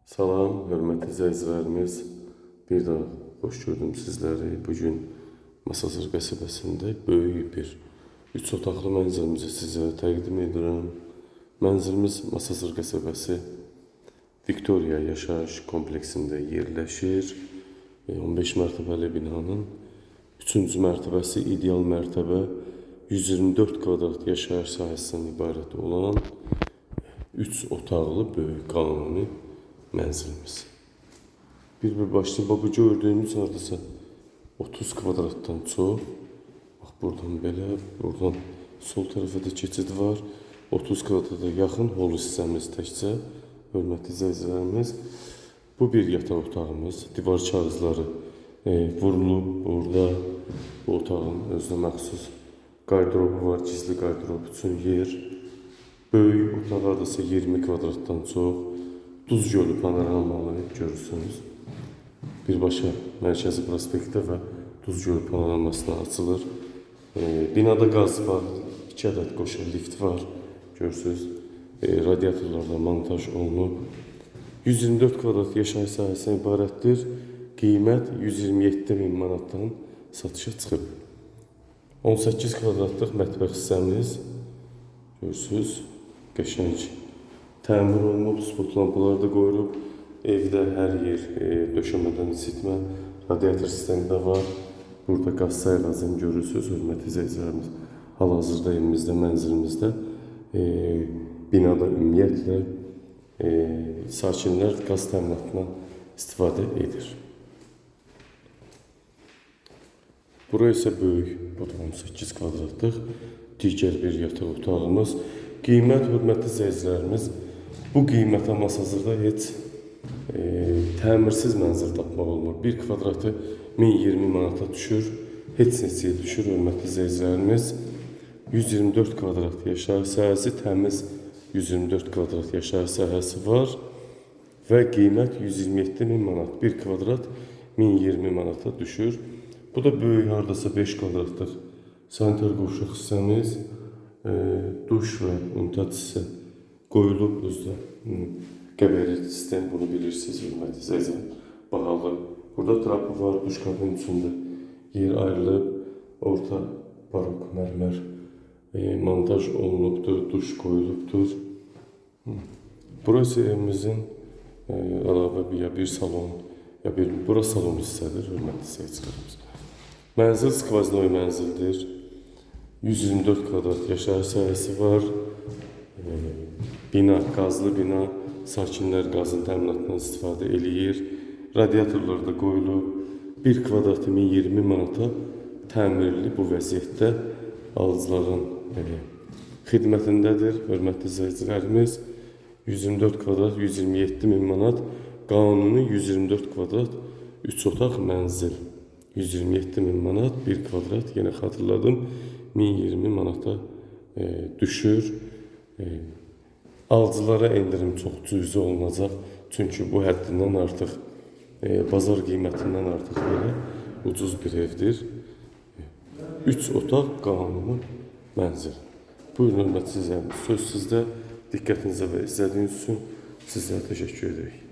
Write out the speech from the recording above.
Salam, hörmətli izləyicilərimiz. Bir daha xoş gördüm sizləri. Bugün Masazır qəsəbəsində böyük bir 3 otaqlı mənzilimizi sizlərə təqdim edirəm. Mənzilimiz Masazır qəsəbəsi Viktoriya yaşayış kompleksində yerləşir. 15 mərtəbəli binanın 3-cü mərtəbəsi ideal mərtəbə 124 kvadrat yaşayış sahəsindən ibarət olan 3 otaqlı böyük qanuni mənzilimiz. Bir başlı bu gördüğünüz hardasa 30 kvadratdan çox. Bax buradan belə, buradan sol tərəfə də keçid var. 30 kvadrata yaxın hol hissəmiz təkcə, hörmətli izləyicilərimiz. Bu bir yataq otağımız. Divar kağızları vurulub burada. Bu otağın özünə məxsus qardırobu var, gizli qardırob üçün yer. Böyük otaq hardasa 20 kvadratdan çox. Duz Gölü panoramalı görürsünüz. Birbaşa Mərkəzi prospektdə və Duz Gölü panoramasına açılır. Binada qaz var, 2 ədəd qoşa lift var, görürsünüz. Radiatorlarda montaj olunub. 124 kvadrat yaşayış sahəsindən ibarətdir. Qiymət 127.000 manatdan satışa çıxıb. 18 kvadratlıq mətbəx hissəmiz, görürsünüz, qəşəng təmir olunub, spot lampalar da qoyulub. Evdə hər yer döşəmədən isitmə, radiator sistemi də var. Burada qaz sayğacını görürsünüz, hörmətli izləyicilərimiz. Hal-hazırda evimizdə, mənzilimizdə, binada ümumiyyətlə sakinlər qaz təminatından istifadə edir. Bura isə böyük, bu da 18 kvadratlıq digər bir yataq otağımız. Qiymət, hörmətli izləyicilərimiz, bu qiymətə Masazırda heç təmirsiz mənzil tapmaq olmur. 1 kvadratı 1020 manata düşür, heç neçəyə düşür, hörmətli izləyicilərimiz. 124 kvadrat yaşayış sahəsi, təmiz 124 kvadrat yaşayış sahəsi var və qiymət 127.000 manat. 1 kvadrat 1020 manata düşür. Bu da böyük, hardasa 5 kvadratlıq sanitar qovşaq hissəmiz, duş və unitaz hissə qoyulub özdə. Qəbəri sistem, bunu bilirsiniz, hörmətli izləyicilərimiz, bahalı. Burada trapı var, duş kabinin içində yer ayrılıb, orta barok mərmər montaj olunubdur, duş qoyulubdur. Burası evimizin əlavə bir salon, bura salon hissədir, hörmətli izləyicilərimiz. Mənzil skvaznoy mənzildir. 124 kvadrat yaşayış sahəsi var. Bina, qazlı bina, sakinlər qazın təminatından istifadə eləyir. Radiatorlar da qoyulub. 1 kvadratı 1020 manata təmirli bu vəziyyətdə alıcıların xidmətindədir. Hörmətli izləyicilərimiz, 124 kvadrat 127.000 manat, qanuni 124 kvadrat 3 otaq mənzil. 127.000 manat, 1 kvadrat, yenə xatırladım, 1020 manata düşür. Alıcılara endirim çox cüzi olunacaq. Çünki bu həddindən artıq, bazar qiymətindən artıq belə ucuz bir evdir. 3 otaq qanuni mənzil. Buyurun, hörmətli izləyicilərimiz, söz sizdə. Diqqətinizə və izlədiyiniz üçün sizlərə təşəkkür edirik.